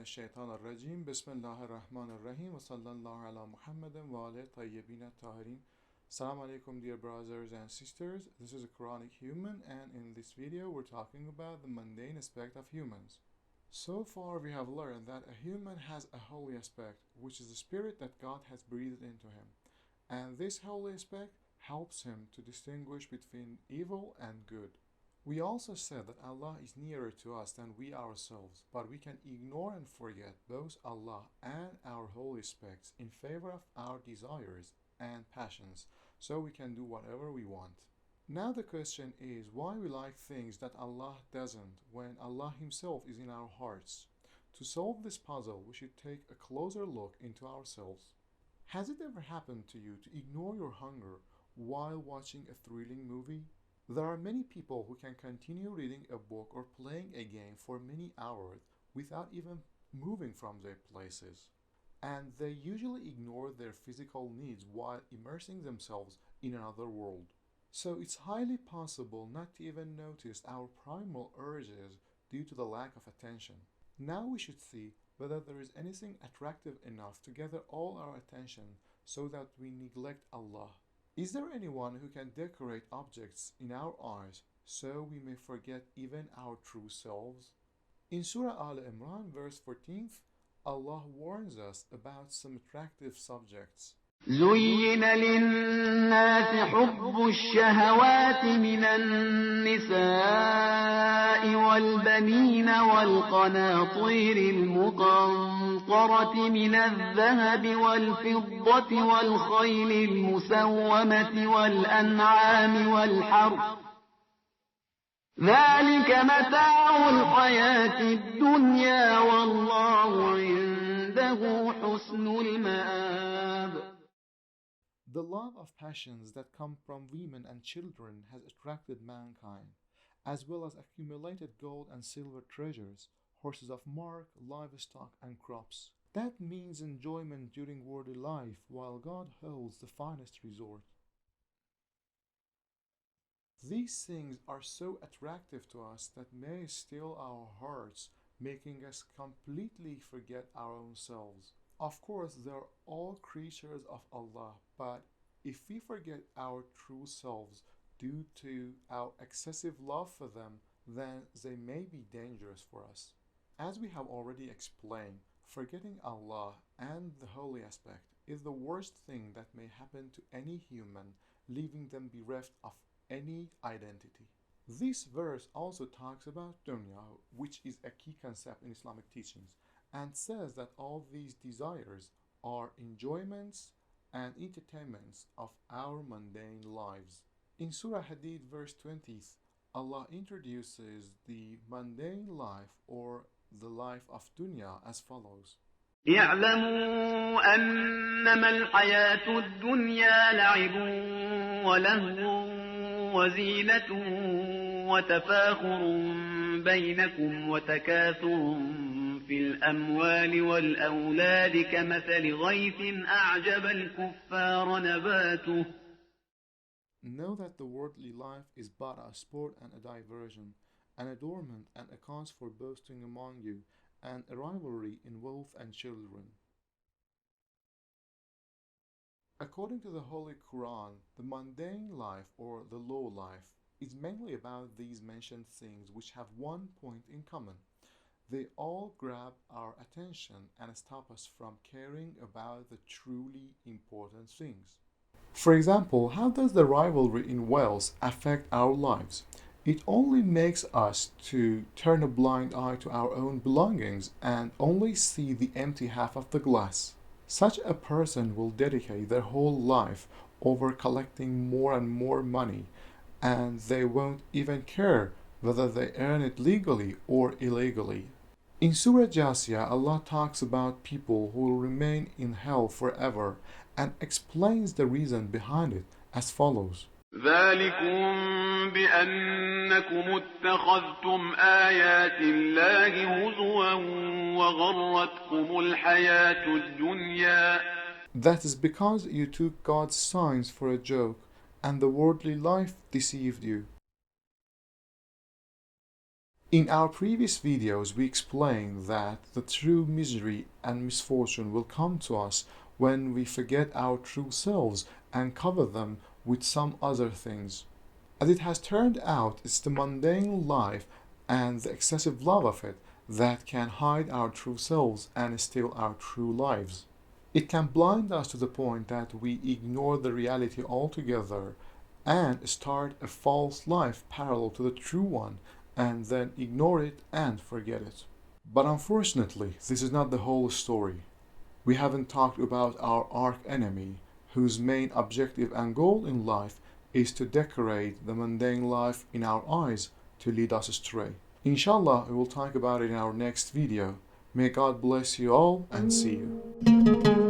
الشيطان الرجيم بسم الله الرحمن الرحيم وصلى الله على محمد وآله الطيبين الطاهرين. Salam Aleykum, dear brothers and sisters. This is a Quranic Human, and in this video we're talking about the mundane aspect of humans. So far we have learned that a human has a holy aspect, which is the spirit that God has breathed into him. And this holy aspect helps him to distinguish between evil and good. We also said that Allah is nearer to us than we ourselves, but we can ignore and forget both Allah and our holy aspects in favor of our desires and passions, so we can do whatever we want. Now the question is why we like things that Allah doesn't when Allah Himself is in our hearts. To solve this puzzle, we should take a closer look into ourselves. Has it ever happened to you to ignore your hunger while watching a thrilling movie? There are many people who can continue reading a book or playing a game for many hours without even moving from their places. And they usually ignore their physical needs while immersing themselves in another world. So it's highly possible not to even notice our primal urges due to the lack of attention. Now we should see whether there is anything attractive enough to gather all our attention so that we neglect Allah. Is there anyone who can decorate objects in our eyes so we may forget even our true selves? In Surah Al-Emran, verse 14, Allah warns us about some attractive subjects. زين للناس حب الشهوات من النساء والبنين والقناطير المقنطرة من الذهب والفضة والخيل المسومة والأنعام والحرث ذلك متاع الحياة الدنيا والله عنده حسن المآب. The love of passions that come from women and children has attracted mankind, as well as accumulated gold and silver treasures, horses of mark, livestock, and crops. That means enjoyment during worldly life, while God holds the finest resort. These things are so attractive to us that may steal our hearts, making us completely forget our own selves. Of course, they are all creatures of Allah, but if we forget our true selves due to our excessive love for them, then they may be dangerous for us. As we have already explained, forgetting Allah and the holy aspect is the worst thing that may happen to any human, leaving them bereft of any identity. This verse also talks about dunya, which is a key concept in Islamic teachings, and says that all these desires are enjoyments and entertainments of our mundane lives. In Surah Hadid verse 20, Allah introduces the mundane life or the life of dunya as follows. اعلموا أنما الحياة الدنيا لعب ولهو وزينة وتفاخر بينكم وتكاثر في الأموال والأولاد كمثل غيث أعجب الكفار نباته. Know that the worldly life is but a sport and a diversion, an adornment and a cause for boasting among you, and a rivalry in wealth and children. According to the Holy Quran, the mundane life or the low life is mainly about these mentioned things which have one point in common. They all grab our attention and stop us from caring about the truly important things. For example, how does the rivalry in wealth affect our lives? It only makes us to turn a blind eye to our own belongings and only see the empty half of the glass. Such a person will dedicate their whole life over collecting more and more money, and they won't even care whether they earn it legally or illegally. In Surah Jasiyah, Allah talks about people who will remain in hell forever and explains the reason behind it as follows. ذلكم بأنكم اتخذتم آيات الله هزوا وغرتكم الحياة الدنيا. That is because you took God's signs for a joke and the worldly life deceived you. In our previous videos, we explained that the true misery and misfortune will come to us when we forget our true selves and cover them with some other things. As it has turned out, it's the mundane life and the excessive love of it that can hide our true selves and steal our true lives. It can blind us to the point that we ignore the reality altogether and start a false life parallel to the true one, and then ignore it and forget it. But unfortunately, this is not the whole story. We haven't talked about our arch enemy, whose main objective and goal in life is to decorate the mundane life in our eyes to lead us astray. Inshallah, we will talk about it in our next video. May God bless you all and see you.